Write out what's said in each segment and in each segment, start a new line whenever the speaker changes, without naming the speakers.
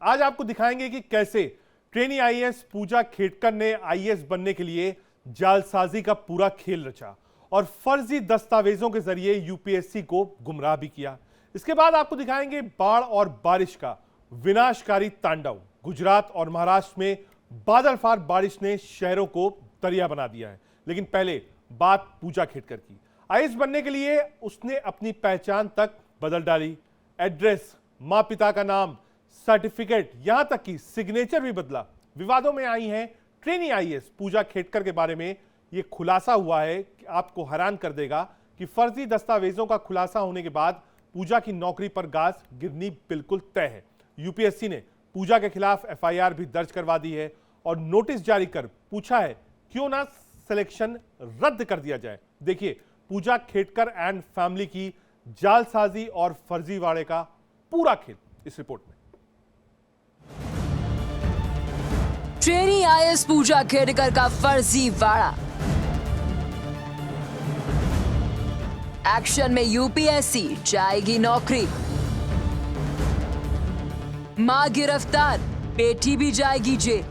आज आपको दिखाएंगे कि कैसे ट्रेनी आईएएस पूजा खेडकर ने आईएएस बनने के लिए जालसाजी का पूरा खेल रचा और फर्जी दस्तावेजों के जरिए यूपीएससी को गुमराह भी किया। इसके बाद आपको दिखाएंगे बाढ़ और बारिश का विनाशकारी तांडव। गुजरात और महाराष्ट्र में बादलफार बारिश ने शहरों को दरिया बना दिया है। लेकिन पहले बात पूजा खेडकर की। आईएएस बनने के लिए उसने अपनी पहचान तक बदल डाली, एड्रेस, मां पिता का नाम, सर्टिफिकेट, यहां तक कि सिग्नेचर भी बदला। विवादों में आई हैं ट्रेनी आईएएस पूजा खेडकर के बारे में यह खुलासा हुआ है कि आपको हैरान कर देगा कि फर्जी दस्तावेजों का खुलासा होने के बाद पूजा की नौकरी पर गाज गिरनी बिल्कुल तय है। यूपीएससी ने पूजा के खिलाफ एफआईआर भी दर्ज करवा दी है और नोटिस जारी कर पूछा है क्यों ना सिलेक्शन रद्द कर दिया जाए। देखिए पूजा खेडकर एंड फैमिली की जालसाजी और फर्जीवाड़े का पूरा खेल इस रिपोर्ट में।
ट्रेनी आईएएस पूजा खेडकर का फर्जीवाड़ा। एक्शन में यूपीएससी, जाएगी नौकरी। मां गिरफ्तार, बेटी भी जाएगी जेल।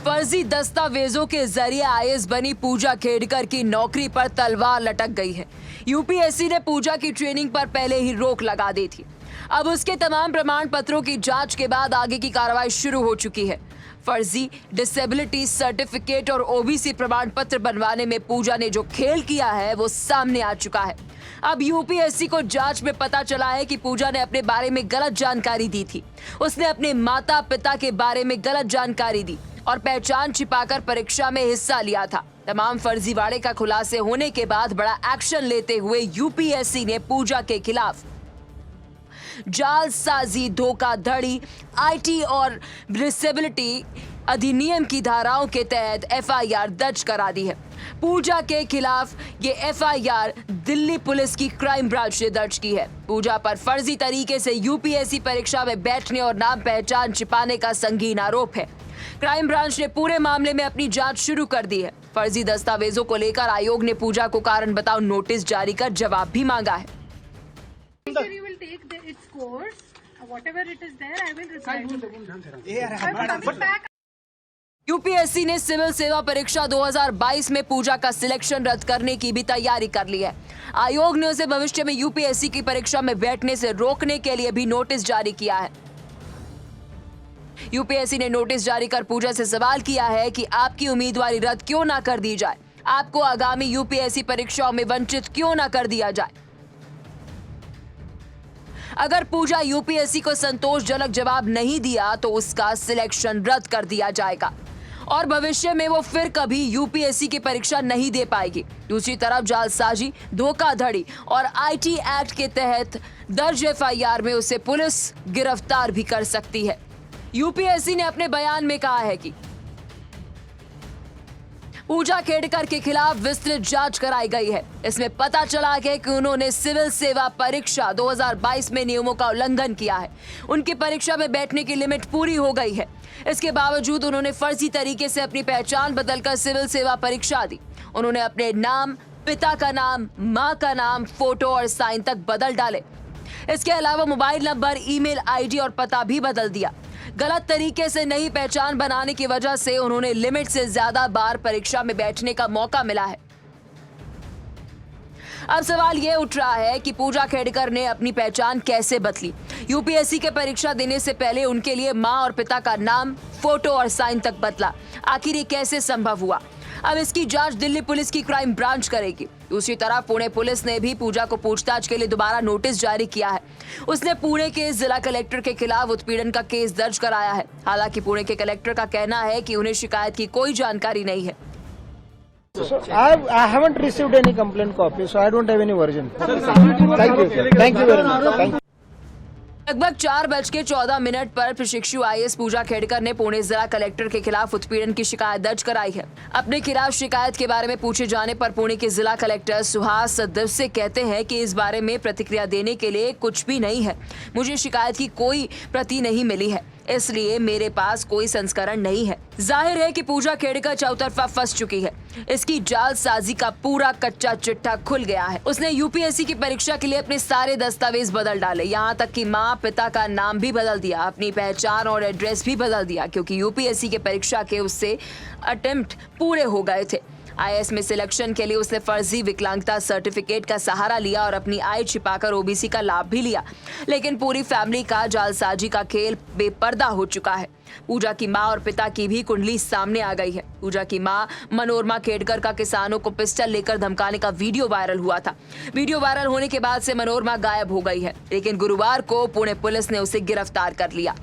फर्जी दस्तावेजों के जरिए आईएएस बनी पूजा खेडकर की नौकरी पर तलवार लटक गई है। यूपीएससी ने पूजा की ट्रेनिंग पर पहले ही रोक लगा दी थी। अब उसके तमाम प्रमाण पत्रों की जांच के बाद आगे की कार्रवाई शुरू हो चुकी है। फर्जी डिसेबिलिटी सर्टिफिकेट और ओबीसी प्रमाण पत्र बनवाने में पूजा ने जो खेल किया है वो सामने आ चुका है। अब यूपीएससी को जांच में पता चला है कि पूजा ने अपने बारे में गलत जानकारी दी थी। उसने अपने माता पिता के बारे में गलत जानकारी दी और पहचान छिपाकर परीक्षा में हिस्सा लिया था। तमाम फर्जीवाड़े का खुलासे होने के बाद बड़ा एक्शन लेते हुए यूपीएससी ने पूजा के खिलाफ जालसाजी, धोखाधड़ी, आईटी और डिसेबिलिटी अधिनियम की धाराओं के तहत एफआईआर दर्ज करा दी है। पूजा के खिलाफ ये एफआईआर दिल्ली पुलिस की क्राइम ब्रांच ने दर्ज की है। पूजा पर फर्जी तरीके से यूपीएससी परीक्षा में बैठने और नाम पहचान छिपाने का संगीन आरोप है। क्राइम ब्रांच ने पूरे मामले में अपनी जांच शुरू कर दी है। फर्जी दस्तावेजों को लेकर आयोग ने पूजा को कारण बताओ नोटिस जारी कर जवाब भी मांगा है। यूपीएससी ने सिविल सेवा परीक्षा 2022 में पूजा का सिलेक्शन रद्द करने की भी तैयारी कर ली है। आयोग ने उसे भविष्य में यूपीएससी की परीक्षा में बैठने से रोकने के लिए भी नोटिस जारी किया है। यूपीएससी ने नोटिस जारी कर पूजा से सवाल किया है कि आपकी उम्मीदवारी रद्द क्यों ना कर दी जाए, आपको आगामी यूपीएससी परीक्षाओं में वंचित क्यों ना कर दिया जाए। अगर पूजा यूपीएससी को संतोषजनक जवाब नहीं दिया तो उसका सिलेक्शन रद्द कर दिया जाएगा और भविष्य में वो फिर कभी यूपीएससी की परीक्षा नहीं दे पाएगी। दूसरी तरफ जालसाजी, धोखाधड़ी और आईटी एक्ट के तहत दर्ज एफआईआर में उसे पुलिस गिरफ्तार भी कर सकती है। यूपीएससी ने अपने बयान में कहा है कि पूजा खेडकर के खिलाफ विस्तृत जांच कराई गई है। इसमें पता चला है कि उन्होंने सिविल सेवा परीक्षा 2022 में नियमों का उल्लंघन किया है। उनकी परीक्षा में बैठने की लिमिट पूरी हो गई है। इसके बावजूद उन्होंने फर्जी तरीके से अपनी पहचान बदलकर सिविल सेवा परीक्षा दी। उन्होंने अपने नाम, पिता का नाम, मां का नाम, फोटो और साइन तक बदल डाले। इसके अलावा मोबाइल नंबर, ईमेल आईडी और पता भी बदल दिया। गलत तरीके से नई पहचान बनाने की वजह से उन्होंने लिमिट से ज्यादा बार परीक्षा में बैठने का मौका मिला है। अब सवाल यह उठ रहा है कि पूजा खेडकर ने अपनी पहचान कैसे बदली। यूपीएससी के परीक्षा देने से पहले उनके लिए मां और पिता का नाम, फोटो और साइन तक बदला। आखिर ये कैसे संभव हुआ? अब इसकी जांच दिल्ली पुलिस की क्राइम ब्रांच करेगी। दूसरी तरफ पुणे पुलिस ने भी पूजा को पूछताछ के लिए दोबारा नोटिस जारी किया है। उसने पुणे के जिला कलेक्टर के खिलाफ उत्पीड़न का केस दर्ज कराया है। हालांकि पुणे के कलेक्टर का कहना है कि उन्हें शिकायत की कोई जानकारी नहीं है।
So I haven't received any complaint copy, so I don't have any version. Thank you very much. Thank you.
लगभग 4:14 पर प्रशिक्षु आईएएस पूजा खेडकर ने पुणे जिला कलेक्टर के खिलाफ उत्पीड़न की शिकायत दर्ज कराई है। अपने खिलाफ शिकायत के बारे में पूछे जाने पर पुणे के जिला कलेक्टर सुहास दिवसे कहते हैं कि इस बारे में प्रतिक्रिया देने के लिए कुछ भी नहीं है। मुझे शिकायत की कोई प्रति नहीं मिली है। इसलिए मेरे पास कोई संस्करण नहीं है। जाहिर है कि पूजा खेड़कर चौतरफा फंस चुकी है। इसकी जालसाजी का पूरा कच्चा चिट्ठा खुल गया है। उसने यूपीएससी की परीक्षा के लिए अपने सारे दस्तावेज बदल डाले, यहाँ तक कि माँ पिता का नाम भी बदल दिया, अपनी पहचान और एड्रेस भी बदल दिया, क्योंकि यूपीएससी के परीक्षा के उससे अटेम्प्ट पूरे हो गए थे। आईएएस में सिलेक्शन के लिए उसने फर्जी विकलांगता सर्टिफिकेट का सहारा लिया और अपनी आय छिपाकर ओबीसी का लाभ भी लिया। लेकिन पूरी फैमिली का जालसाजी का खेल बेपर्दा हो चुका है। पूजा की मां और पिता की भी कुंडली सामने आ गई है। पूजा की मां मनोरमा खेड़कर का किसानों को पिस्टल लेकर धमकाने का वीडियो वायरल हुआ था। वीडियो वायरल होने के बाद से मनोरमा गायब हो गई है, लेकिन गुरुवार को पुणे पुलिस ने उसे गिरफ्तार कर लिया।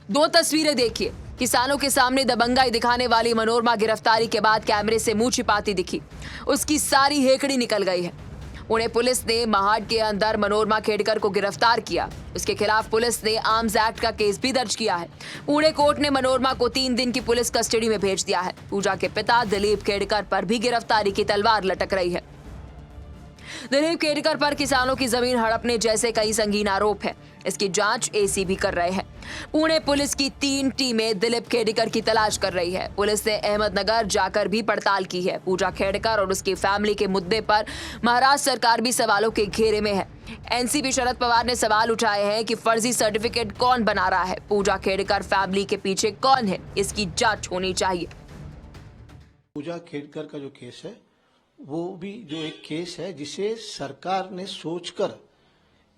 2 तस्वीरें देखिए। किसानों के सामने दबंगाई दिखाने वाली मनोरमा गिरफ्तारी के बाद कैमरे से मुंह छिपाती दिखी। उसकी सारी हेकड़ी निकल गई है। पुणे पुलिस ने महाड के अंदर मनोरमा खेड़कर को गिरफ्तार किया। उसके खिलाफ पुलिस ने आर्म्स एक्ट का केस भी दर्ज किया है। पुणे कोर्ट ने मनोरमा को 3 दिन की पुलिस कस्टडी में भेज दिया है। पूजा के पिता दिलीप खेड़कर पर भी गिरफ्तारी की तलवार लटक रही है। दिलीप खेड़कर पर किसानों की जमीन हड़पने जैसे कई संगीन आरोप है। इसकी जांच एसीबी कर रहे हैं। पुणे पुलिस की 3 टीमें दिलीप खेड़कर की तलाश कर रही है। पुलिस ने अहमदनगर जाकर भी पड़ताल की है। पूजा खेड़कर और उसकी फैमिली के मुद्दे पर महाराष्ट्र सरकार भी सवालों के घेरे में है। एनसीपी शरद पवार ने सवाल उठाए हैं कि फर्जी सर्टिफिकेट कौन बना रहा है, पूजा खेड़कर फैमिली के पीछे कौन है, इसकी जांच होनी चाहिए।
पूजा खेड़कर का जो केस है वो भी जो एक केस है जिसे सरकार ने सोचकर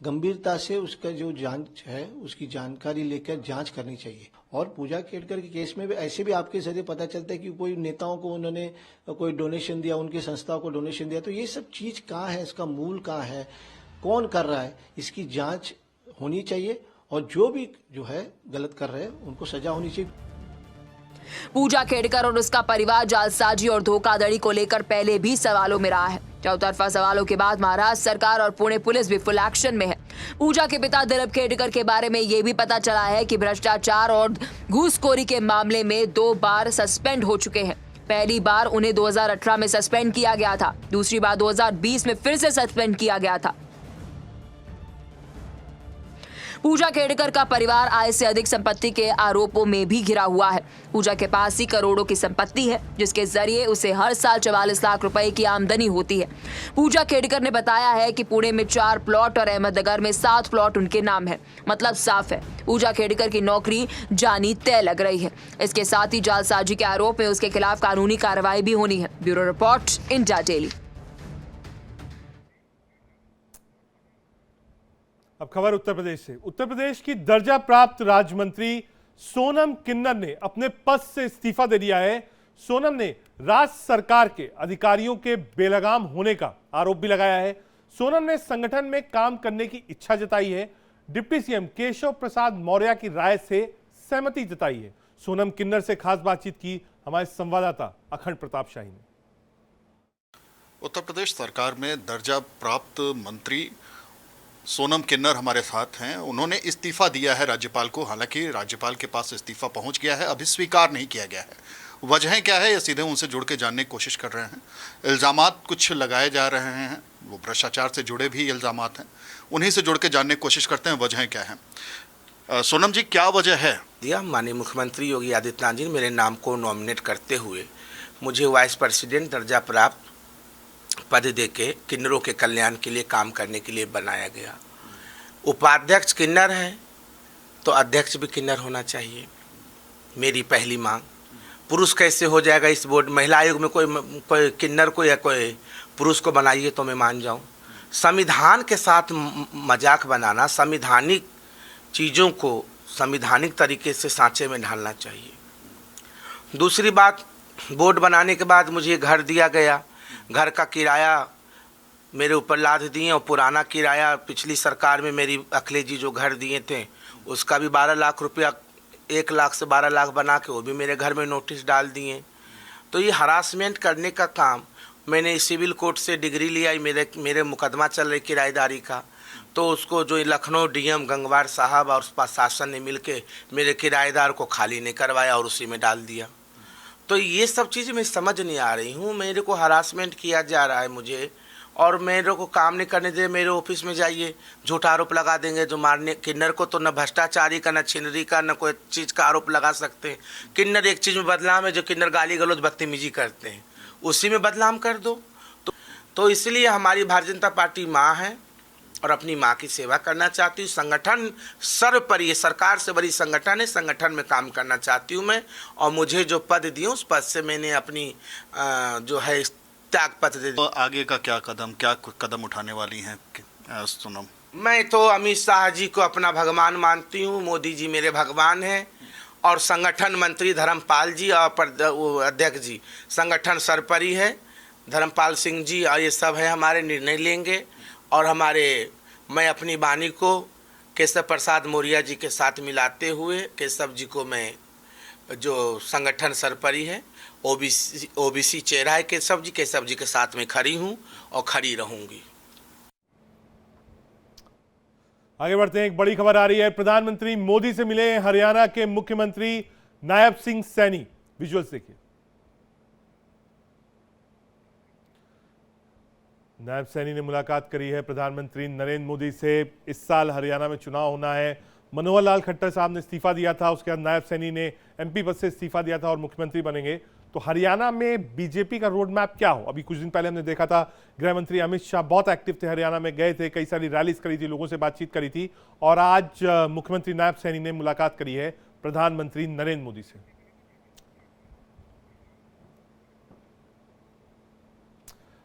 गंभीरता से उसका जो जांच है उसकी जानकारी लेकर जांच करनी चाहिए। और पूजा खेड़कर के केस में भी ऐसे भी आपके जरिए पता चलता है कि कोई नेताओं को उन्होंने कोई डोनेशन दिया, उनकी संस्थाओं को डोनेशन दिया। तो ये सब चीज कहाँ है, इसका मूल कहाँ है, कौन कर रहा है, इसकी जांच होनी चाहिए। और जो भी जो है गलत कर रहे हैं उनको सजा होनी चाहिए।
पूजा खेड़कर और उसका परिवार जालसाजी और धोखाधड़ी को लेकर पहले भी सवालों में रहा है। चौतरफा सवालों के बाद महाराष्ट्र सरकार और पुणे पुलिस भी फुल एक्शन में है। पूजा के पिता दिलीप खेड़कर के बारे में ये भी पता चला है कि भ्रष्टाचार और घूसखोरी के मामले में 2 बार सस्पेंड हो चुके हैं। पहली बार उन्हें 2018 में सस्पेंड किया गया था, दूसरी बार 2020 में फिर से सस्पेंड किया गया था। पूजा खेड़कर का परिवार आय से अधिक संपत्ति के आरोपों में भी घिरा हुआ है। पूजा के पास ही करोड़ों की संपत्ति है, जिसके जरिए उसे हर साल 44 लाख रुपए की आमदनी होती है। पूजा खेड़कर ने बताया है कि पुणे में 4 प्लॉट और अहमदनगर में 7 प्लॉट उनके नाम है। मतलब साफ है, पूजा खेड़कर की नौकरी जानी तय लग रही है। इसके साथ ही जालसाजी के आरोप में उसके खिलाफ कानूनी कार्रवाई भी होनी है। Bureau report, India daily.
अब खबर उत्तर प्रदेश से। उत्तर प्रदेश की दर्जा प्राप्त राज्य मंत्री सोनम किन्नर ने अपने पद से इस्तीफा दे दिया है। सोनम ने राज्य सरकार के अधिकारियों के बेलगाम होने का आरोप भी लगाया है। सोनम ने संगठन में काम करने की इच्छा जताई है। डिप्टी सीएम केशव प्रसाद मौर्य की राय से सहमति जताई है। सोनम किन्नर से खास बातचीत की हमारे संवाददाता अखंड प्रताप शाही ने।
उत्तर प्रदेश सरकार में दर्जा प्राप्त मंत्री सोनम किन्नर हमारे साथ हैं। उन्होंने इस्तीफा दिया है राज्यपाल को। हालांकि राज्यपाल के पास इस्तीफा पहुंच गया है, अभी स्वीकार नहीं किया गया है। वजह क्या है, ये सीधे उनसे जुड़ के जानने की कोशिश कर रहे हैं। इल्ज़ामात कुछ लगाए जा रहे हैं, वो भ्रष्टाचार से जुड़े भी इल्ज़ामात हैं, उन्हीं से जुड़ के जानने की कोशिश करते हैं वजह क्या है। सोनम जी, क्या वजह है?
माननीय मुख्यमंत्री योगी आदित्यनाथ जी ने मेरे नाम को नॉमिनेट करते हुए मुझे वाइस प्रेसिडेंट दर्जा प्राप्त पद देके किन्नरों के कल्याण के लिए काम करने के लिए बनाया गया। उपाध्यक्ष किन्नर है तो अध्यक्ष भी किन्नर होना चाहिए। मेरी पहली मांग। पुरुष कैसे हो जाएगा इस बोर्ड? महिला आयोग में कोई किन्नर को या कोई पुरुष को बनाइए तो मैं मान जाऊं। संविधान के साथ मजाक बनाना, संवैधानिक चीज़ों को संवैधानिक तरीके से सांचे में ढालना चाहिए। दूसरी बात, बोर्ड बनाने के बाद मुझे घर दिया गया। घर का किराया मेरे ऊपर लाद दिए और पुराना किराया पिछली सरकार में मेरी अखिलेश जी जो घर दिए थे उसका भी 12 लाख रुपया, 1 लाख से 12 लाख बना के वो भी मेरे घर में नोटिस डाल दिए। तो ये हरासमेंट करने का काम, मैंने सिविल कोर्ट से डिग्री लिया, मेरे मुकदमा चल रही किराएदारी का, तो उसको जो लखनऊ डीएम गंगवार साहब और प्रशासन ने मिलके मेरे किराएदार को खाली नहीं करवाया और उसी में डाल दिया। तो ये सब चीज़ें मैं समझ नहीं आ रही हूँ। मेरे को हरासमेंट किया जा रहा है मुझे, और मेरे को काम नहीं करने दे, मेरे ऑफिस में जाइए, झूठा आरोप लगा देंगे। जो मारने किन्नर को तो न भ्रष्टाचारी का, न छिनरी का, न कोई चीज़ का आरोप लगा सकते हैं। किन्नर एक चीज़ में बदनाम है, जो किन्नर गाली गलौज बदतमीजी करते हैं, उसी में बदनाम कर दो। तो इसलिए हमारी भारतीय जनता पार्टी माँ है और अपनी माँ की सेवा करना चाहती हूँ। संगठन सर्वोपरि है, सरकार से बड़ी संगठन है, संगठन में काम करना चाहती हूँ मैं। और मुझे जो पद दिए उस पद से मैंने अपनी जो है त्याग पत्र दे दिया।
तो आगे का क्या कदम उठाने वाली हैं सोनम?
मैं तो अमित शाह जी को अपना भगवान मानती हूँ, मोदी जी मेरे भगवान हैं, और संगठन मंत्री धर्मपाल जी और अध्यक्ष जी संगठन सर्वोपरि है, धर्मपाल सिंह जी और ये सब है, हमारे निर्णय लेंगे। और मैं अपनी वाणी को केशव प्रसाद मौर्य जी के साथ मिलाते हुए केशव जी को मैं, जो संगठन सर्वोपरि है, ओबीसी चेहरा है केशव जी के साथ में खड़ी हूँ और खड़ी रहूंगी।
आगे बढ़ते हैं। एक बड़ी खबर आ रही है। प्रधानमंत्री मोदी से मिले हरियाणा के मुख्यमंत्री नायब सिंह सैनी। विजुअल्स देखिए। नायब सैनी ने मुलाकात करी है प्रधानमंत्री नरेंद्र मोदी से। इस साल हरियाणा में चुनाव होना है। मनोहर लाल खट्टर साहब ने इस्तीफा दिया था, उसके बाद नायब सैनी ने एमपी पद से इस्तीफा दिया था और मुख्यमंत्री बनेंगे। तो हरियाणा में बीजेपी का रोड मैप क्या हो? अभी कुछ दिन पहले हमने देखा था गृह मंत्री अमित शाह बहुत एक्टिव थे, हरियाणा में गए थे, कई सारी रैलीज करी थी, लोगों से बातचीत करी थी। और आज मुख्यमंत्री नायब सैनी ने मुलाकात करी है प्रधानमंत्री नरेंद्र मोदी से।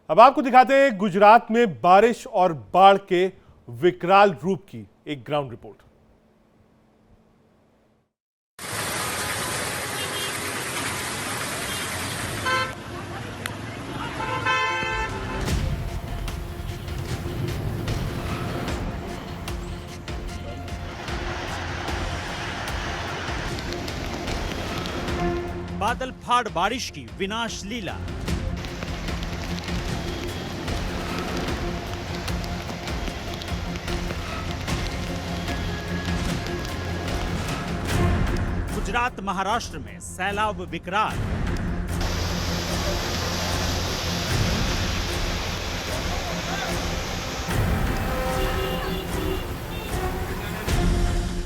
अब आपको दिखाते हैं गुजरात में बारिश और बाढ़ के विकराल रूप की एक ग्राउंड रिपोर्ट।
बादल फाड़ बारिश की विनाश लीला। गुजरात महाराष्ट्र में सैलाब विकराल।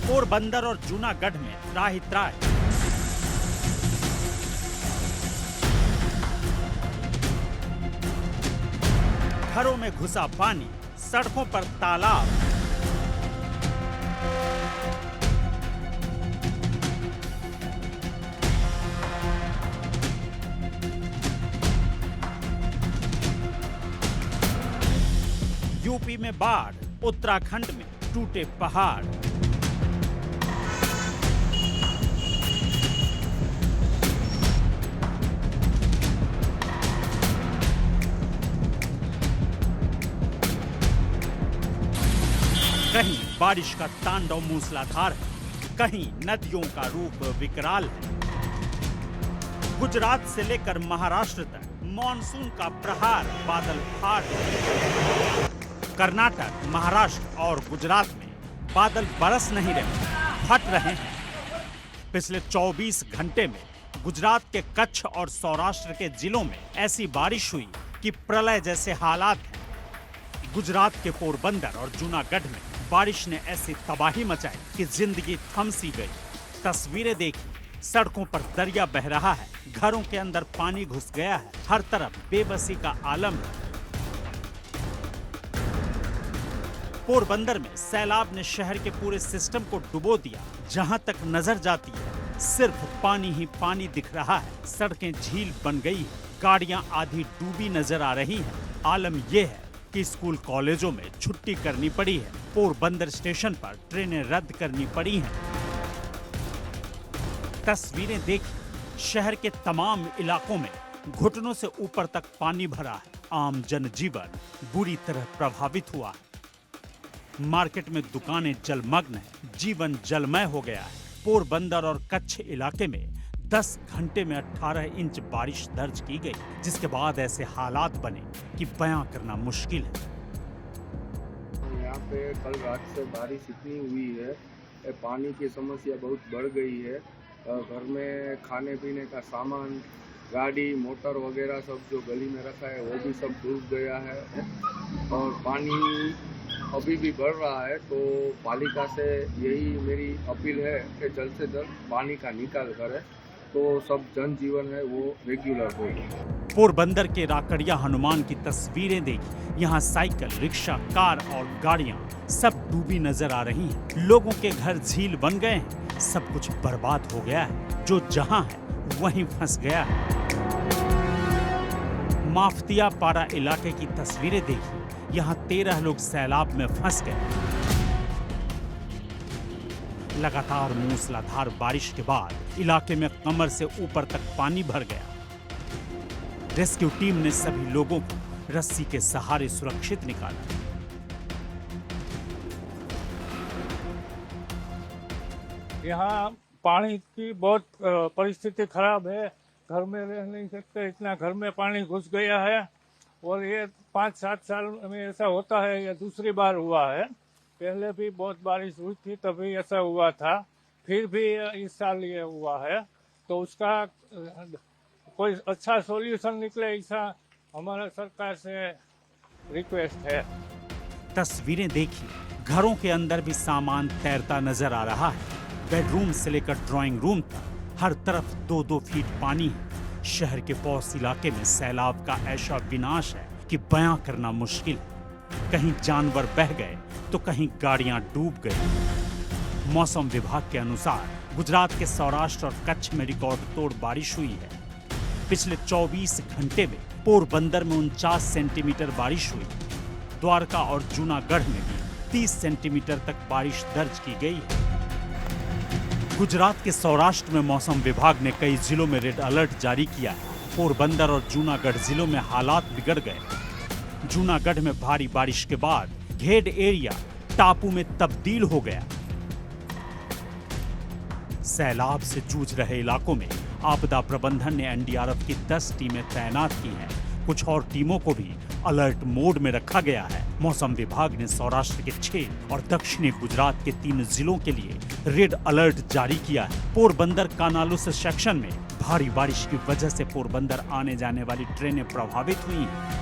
पोरबंदर और जूनागढ़ में त्राही त्राही। घरों में घुसा पानी, सड़कों पर तालाब। यूपी में बाढ़, उत्तराखंड में टूटे पहाड़। कहीं बारिश का तांडव मूसलाधार है, कहीं नदियों का रूप विकराल है। गुजरात से लेकर महाराष्ट्र तक मॉनसून का प्रहार बादल फाड़ है। कर्नाटक, महाराष्ट्र और गुजरात में बादल बरस नहीं रहे, फट रहे हैं। पिछले 24 घंटे में गुजरात के कच्छ और सौराष्ट्र के जिलों में ऐसी बारिश हुई कि प्रलय जैसे हालात हैं। गुजरात के पोरबंदर और जूनागढ़ में बारिश ने ऐसी तबाही मचाई कि जिंदगी थम सी गई। तस्वीरें देखी, सड़कों पर दरिया बह रहा है, घरों के अंदर पानी घुस गया है, हर तरफ बेबसी का आलम है। पोरबंदर में सैलाब ने शहर के पूरे सिस्टम को डुबो दिया। जहां तक नजर जाती है सिर्फ पानी ही पानी दिख रहा है। सड़कें झील बन गई है, गाड़ियां आधी डूबी नजर आ रही हैं। आलम यह है कि स्कूल कॉलेजों में छुट्टी करनी पड़ी है। पोरबंदर स्टेशन पर ट्रेनें रद्द करनी पड़ी हैं। तस्वीरें देखी, शहर के तमाम इलाकों में घुटनों से ऊपर तक पानी भरा है। आम जनजीवन बुरी तरह प्रभावित हुआ है। मार्केट में दुकानें जलमग्न हैं, जीवन जलमय हो गया है। पोरबंदर और कच्छ इलाके में 10 घंटे में 18 इंच बारिश दर्ज की गई, जिसके बाद ऐसे हालात बने कि बयां करना मुश्किल है।
यहाँ पे कल रात से बारिश इतनी हुई है, पानी की समस्या बहुत बढ़ गई है। घर में खाने पीने का सामान गाड़ी मोटर वगैरह सब जो गली में रखा है वो भी सब डूब गया है और पानी अभी भी बढ़ रहा है। तो पालिका से यही मेरी अपील है कि जल्द से जल्द पानी का निकाल करे तो सब जनजीवन है वो रेगुलर हो।
पोरबंदर के राकड़िया हनुमान की तस्वीरें देखी। यहाँ साइकिल, रिक्शा, कार और गाड़ियाँ सब डूबी नजर आ रही हैं। लोगों के घर झील बन गए हैं। सब कुछ बर्बाद हो गया है। जो जहाँ है वहीं फंस गया है। माफतिया पारा इलाके की तस्वीरें देखी। यहाँ 13 लोग सैलाब में फंस गए। लगातार मूसलाधार बारिश के बाद इलाके में कमर से ऊपर तक पानी भर गया। रेस्क्यू टीम ने सभी लोगों को रस्सी के सहारे सुरक्षित निकाला।
यहाँ पानी की बहुत परिस्थिति खराब है। घर में रह नहीं सकते, इतना घर में पानी घुस गया है। और ये 5-7 साल में ऐसा होता है, ये दूसरी बार हुआ है। पहले भी बहुत बारिश हुई थी तभी ऐसा हुआ था, फिर भी इस साल ये हुआ है। तो उसका कोई अच्छा सॉल्यूशन निकले ऐसा हमारा सरकार से रिक्वेस्ट है।
तस्वीरें देखी। घरों के अंदर भी सामान तैरता नजर आ रहा है। बेडरूम से लेकर ड्राइंग रूम तक हर तरफ 2-2 फीट पानी है। शहर के पौष इलाके में सैलाब का ऐसा विनाश है कि बयां करना मुश्किल है। कहीं जानवर बह गए तो कहीं गाड़ियां डूब गई। मौसम विभाग के अनुसार गुजरात के सौराष्ट्र और कच्छ में रिकॉर्ड तोड़ बारिश हुई है। पिछले 24 घंटे में पोरबंदर में 49 सेंटीमीटर बारिश हुई। द्वारका और जूनागढ़ में भी 30 सेंटीमीटर तक बारिश दर्ज की गई है। गुजरात के सौराष्ट्र में मौसम विभाग ने कई जिलों में रेड अलर्ट जारी किया है। पोरबंदर और जूनागढ़ जिलों में हालात बिगड़ गए। जूनागढ़ में भारी बारिश के बाद घेड एरिया टापू में तब्दील हो गया। सैलाब से जूझ रहे इलाकों में आपदा प्रबंधन ने एनडीआरएफ की 10 टीमें तैनात की हैं। कुछ और टीमों को भी अलर्ट मोड में रखा गया है। मौसम विभाग ने सौराष्ट्र के 6 और दक्षिणी गुजरात के 3 जिलों के लिए रेड अलर्ट जारी किया है। पोरबंदर कानालुस सेक्शन में भारी बारिश की वजह से पोरबंदर आने जाने वाली ट्रेनें प्रभावित हुई हैं।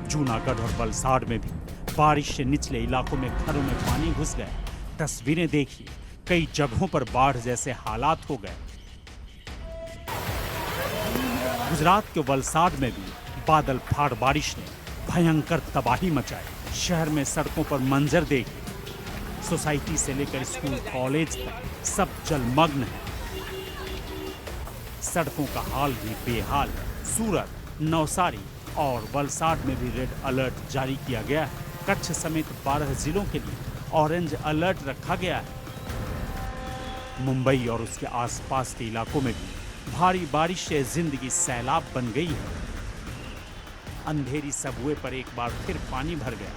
जूनागढ़ और वलसाड में भी बारिश से निचले इलाकों में घरों में पानी घुस गए। तस्वीरें देखिए, कई जगहों पर बाढ़ जैसे हालात हो गए। गुजरात के वलसाड में भी बादल फाड़ बारिश ने भयंकर तबाही मचाई। शहर में सड़कों पर मंजर देखिए। सोसाइटी से लेकर स्कूल कॉलेज तक सब जलमग्न है। सड़कों का हाल भी बेहाल है। सूरत, नवसारी और वलसाड में भी रेड अलर्ट जारी किया गया है। कच्छ समेत 12 जिलों के लिए ऑरेंज अलर्ट रखा गया है। मुंबई और उसके आसपास के इलाकों में भी भारी बारिश से जिंदगी सैलाब बन गई है। अंधेरी सबवे पर एक बार फिर पानी भर गया।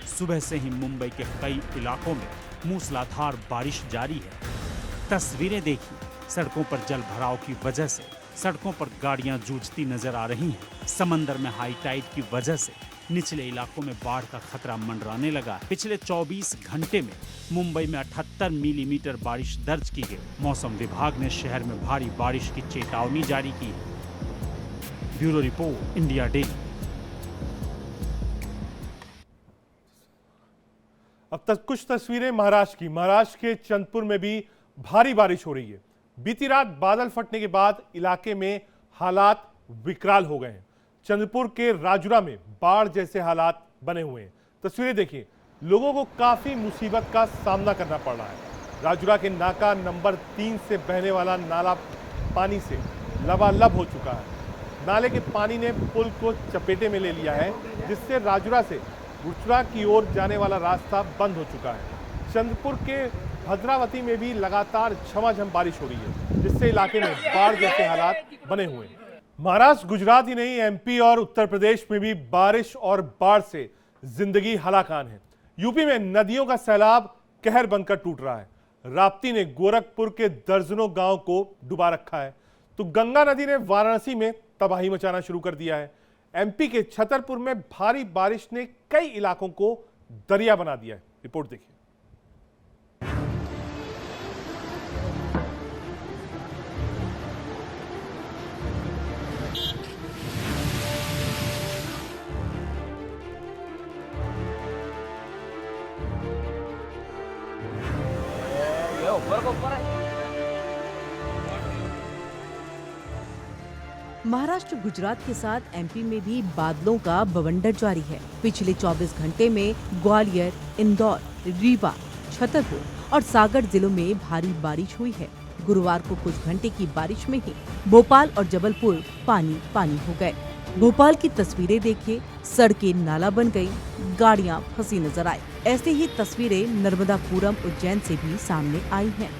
सुबह से ही मुंबई के कई इलाकों में मूसलाधार बारिश जारी है। तस्वीरें देखिए, सड़कों पर जल भराव की वजह से सड़कों पर गाड़ियां जूझती नजर आ रही हैं। समंदर में हाई टाइड की वजह से निचले इलाकों में बाढ़ का खतरा मंडराने लगा। पिछले 24 घंटे में मुंबई में 78 मिलीमीटर बारिश दर्ज की गई। मौसम विभाग ने शहर में भारी बारिश की चेतावनी जारी की है। Bureau report, India daily.
अब तक कुछ तस्वीरें महाराष्ट्र की। महाराष्ट्र के चंदपुर में भी भारी बारिश हो रही है। बीती रात बादल फटने के बाद इलाके में हालात विकराल हो गए हैं। चंद्रपुर के राजुरा में बाढ़ जैसे हालात बने हुए हैं। तस्वीरें देखिए, लोगों को काफी मुसीबत का सामना करना पड़ रहा है। राजुरा के नाका नंबर 3 से बहने वाला नाला पानी से लबालब हो चुका है। नाले के पानी ने पुल को चपेटे में ले लिया है, जिससे राजुरा से गुजरा की ओर जाने वाला रास्ता बंद हो चुका है। चंद्रपुर के भद्रावती में भी लगातार झमाझम बारिश हो रही है, जिससे इलाके में बाढ़ जैसे हालात बने हुए हैं। महाराष्ट्र, गुजरात ही नहीं, एमपी और उत्तर प्रदेश में भी बारिश और बाढ़ से जिंदगी हलाकान है। यूपी में नदियों का सैलाब कहर बनकर टूट रहा है। राप्ती ने गोरखपुर के दर्जनों गांव को डुबा रखा है, तो गंगा नदी ने वाराणसी में तबाही मचाना शुरू कर दिया है। एमपी के छतरपुर में भारी बारिश ने कई इलाकों को दरिया बना दिया है। रिपोर्ट देखिए।
महाराष्ट्र गुजरात के साथ एमपी में भी बादलों का बवंडर जारी है। पिछले 24 घंटे में ग्वालियर, इंदौर, रीवा, छतरपुर और सागर जिलों में भारी बारिश हुई है। गुरुवार को कुछ घंटे की बारिश में ही भोपाल और जबलपुर पानी पानी हो गए। भोपाल की तस्वीरें देखिए, सड़कें नाला बन गई, गाड़ियां फंसी नजर आई। ऐसी ही तस्वीरें नर्मदापुरम उज्जैन से भी सामने आई हैं।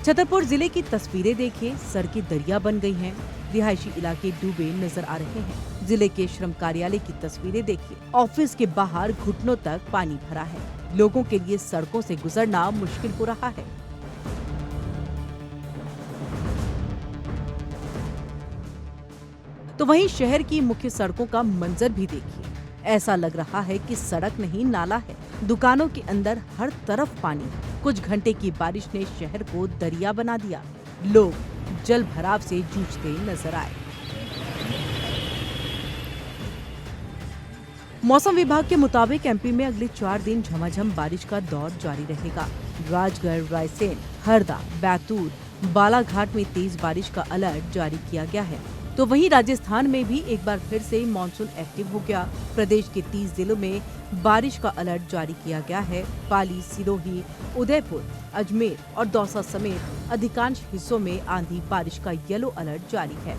छतरपुर जिले की तस्वीरें देखिए, सड़कें दरिया बन गई हैं, रिहायशी इलाके डूबे नजर आ रहे हैं। जिले के श्रम कार्यालय की तस्वीरें देखिए, ऑफिस के बाहर घुटनों तक पानी भरा है। लोगों के लिए सड़कों से गुजरना मुश्किल हो रहा है। तो वहीं शहर की मुख्य सड़कों का मंजर भी देखिए, ऐसा लग रहा है कि सड़क नहीं नाला है। दुकानों के अंदर हर तरफ पानी। कुछ घंटे की बारिश ने शहर को दरिया बना दिया। लोग जल भराव से जूझते नजर आए। मौसम विभाग के मुताबिक एमपी में अगले 4 दिन झमाझम बारिश का दौर जारी रहेगा। राजगढ़, रायसेन, हरदा, बैतूल, बालाघाट में तेज बारिश का अलर्ट जारी किया गया है। तो वहीं राजस्थान में भी एक बार फिर से मानसून एक्टिव हो गया। प्रदेश के 30 जिलों में बारिश का अलर्ट जारी किया गया है। पाली, सिरोही, उदयपुर, अजमेर और दौसा समेत अधिकांश हिस्सों में आंधी बारिश का येलो अलर्ट जारी है।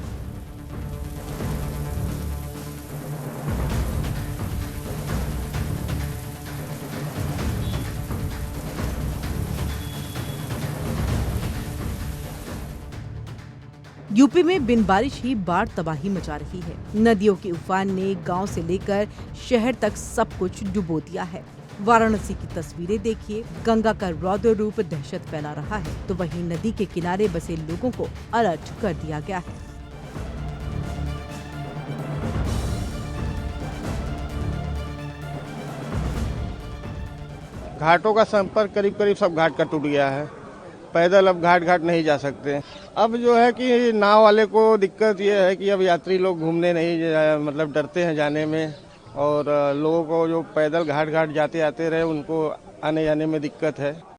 यूपी में बिन बारिश ही बाढ़ तबाही मचा रही है। नदियों के उफान ने गांव से लेकर शहर तक सब कुछ डुबो दिया है। वाराणसी की तस्वीरें देखिए, गंगा का रौद्र रूप दहशत फैला रहा है। तो वहीं नदी के किनारे बसे लोगों को अलर्ट कर दिया गया है।
घाटों का संपर्क करीब करीब सब घाट का टूट गया है। पैदल अब घाट नहीं जा सकते। अब जो है कि नाव वाले को दिक्कत ये है कि अब यात्री लोग घूमने नहीं मतलब डरते हैं जाने में, और लोगों को जो पैदल घाट जाते आते रहे उनको आने जाने में दिक्कत है।